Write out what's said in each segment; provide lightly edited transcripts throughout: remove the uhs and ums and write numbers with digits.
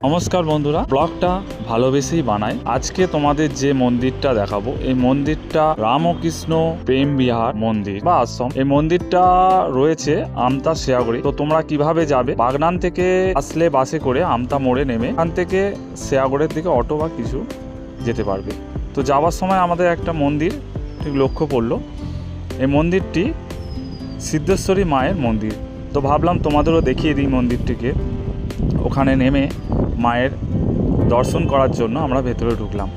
নমস্কার বন্ধুরা, ব্লগটা ভালোবেসেই বানাই। আজকে তোমাদের যে মন্দিরটা দেখাবো, এই মন্দিরটা রামকৃষ্ণ প্রেম বিহার মন্দির বা আশ্রম। এই মন্দিরটা রয়েছে আমতা শেয়াগড়ি। তো তোমরা কিভাবে যাবে, বাগনান থেকে আসলে বাসে করে আমতা মোড়ে নেমে এখান থেকে শেয়াগড়ের দিকে অটো বা কিছু যেতে পারবে। তো যাওয়ার সময় আমাদের একটা মন্দির ঠিক লক্ষ্য পড়লো। এই মন্দিরটি সিদ্ধেশ্বরী মায়ের মন্দির। তো ভাবলাম তোমাদেরও দেখিয়ে দিই মন্দিরটিকে। ওখানে নেমে মায়ের দর্শন করার জন্য আমরা ভেতরে ঢুকলাম।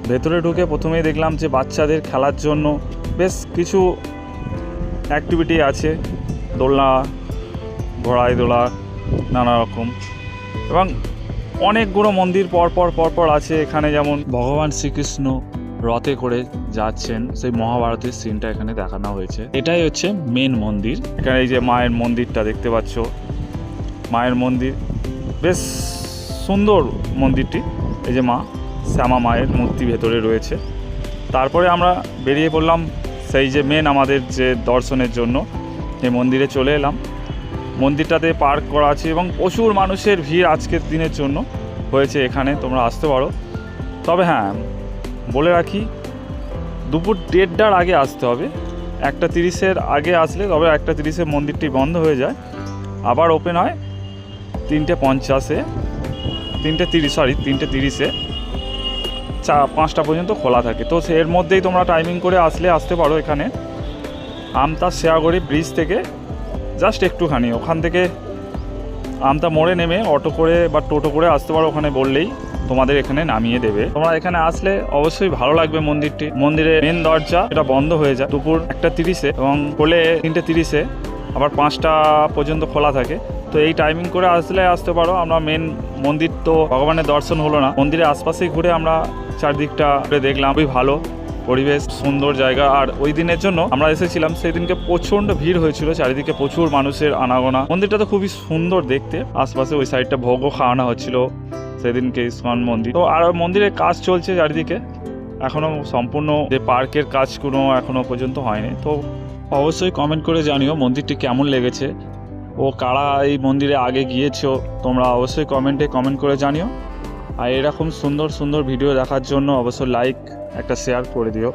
ভেতরে ঢুকে প্রথমেই দেখলাম যে বাচ্চাদের খেলার জন্য বেশ কিছু অ্যাক্টিভিটি আছে, দোলনা, ঘোড়ায় দোলা, নানা রকম, এবং অনেকগুলো মন্দির পরপর আছে এখানে। যেমন ভগবান শ্রীকৃষ্ণ রথে করে যাচ্ছেন, সেই মহাভারতের সিনটা এখানে দেখানো হয়েছে। এটাই হচ্ছে মেন মন্দির। এখানে এই যে মায়ের মন্দিরটা দেখতে পাচ্ছ, মায়ের মন্দির বেশ সুন্দর মন্দিরটি। এই যে মা শ্যামা মায়ের মূর্তি ভেতরে রয়েছে। তারপরে আমরা বেরিয়ে পড়লাম সেই যে মেন আমাদের যে দর্শনের জন্য এই মন্দিরে চলে এলাম। মন্দিরটাতে পার্ক করা আছে এবং প্রচুর মানুষের ভিড় আজকের দিনের জন্য হয়েছে এখানে, তোমরা আসতে পারো। তবে হ্যাঁ, বলে রাখি, দুপুর 1:30টার আগে আসতে হবে। 1:30-এর আগে আসলে তবে 1:30-এ মন্দিরটি বন্ধ হয়ে যায়, আবার ওপেন হয় 3:50-এ, 3:30-এ 5টা পর্যন্ত খোলা থাকে। তো এর মধ্যেই তোমরা টাইমিং করে আসতে পারো। এখানে আমতা শেয়াগড়ি ব্রিজ থেকে জাস্ট একটুখানি, ওখান থেকে আমতা মোড়ে নেমে অটো করে বা টোটো করে আসতে পারো। ওখানে বললেই তোমাদের এখানে নামিয়ে দেবে। তোমরা এখানে আসলে অবশ্যই ভালো লাগবে মন্দিরটি। মন্দিরের মেন দরজা এটা বন্ধ হয়ে যায় দুপুর 1:30-এ এবং খোলে 3:30-এ, আবার 5টা পর্যন্ত খোলা থাকে। তো এই টাইমিং করে আসতে পারো। আমরা মেন মন্দির তো ভগবানের দর্শন হলো না, মন্দিরের আশপাশেই ঘুরে আমরা চারদিকটা দেখলাম। খুবই ভালো পরিবেশ, সুন্দর জায়গা। আর ওই দিনের জন্য আমরা এসেছিলাম, সেই দিনকে প্রচণ্ড ভিড় হয়েছিল, চারিদিকে প্রচুর মানুষের আনাগোনা। মন্দিরটা তো খুবই সুন্দর দেখতে। আশপাশে ওই সাইডটা ভোগও খাওয়ানো হচ্ছিল সেদিনকে, ইস্কন মন্দির। তো আর মন্দিরের কাজ চলছে চারিদিকে, এখনও সম্পূর্ণ যে পার্কের কাজ কোনো এখনও পর্যন্ত হয়নি। তো অবশ্যই কমেন্ট করে জানিও মন্দিরটি কেমন লেগেছে, ও কারা এই মন্দিরে আগে গিয়েছো তোমরা অবশ্যই কমেন্ট করে জানিও। আর এরকম সুন্দর সুন্দর ভিডিও দেখার জন্য অবশ্যই লাইক একটা শেয়ার করে দিও।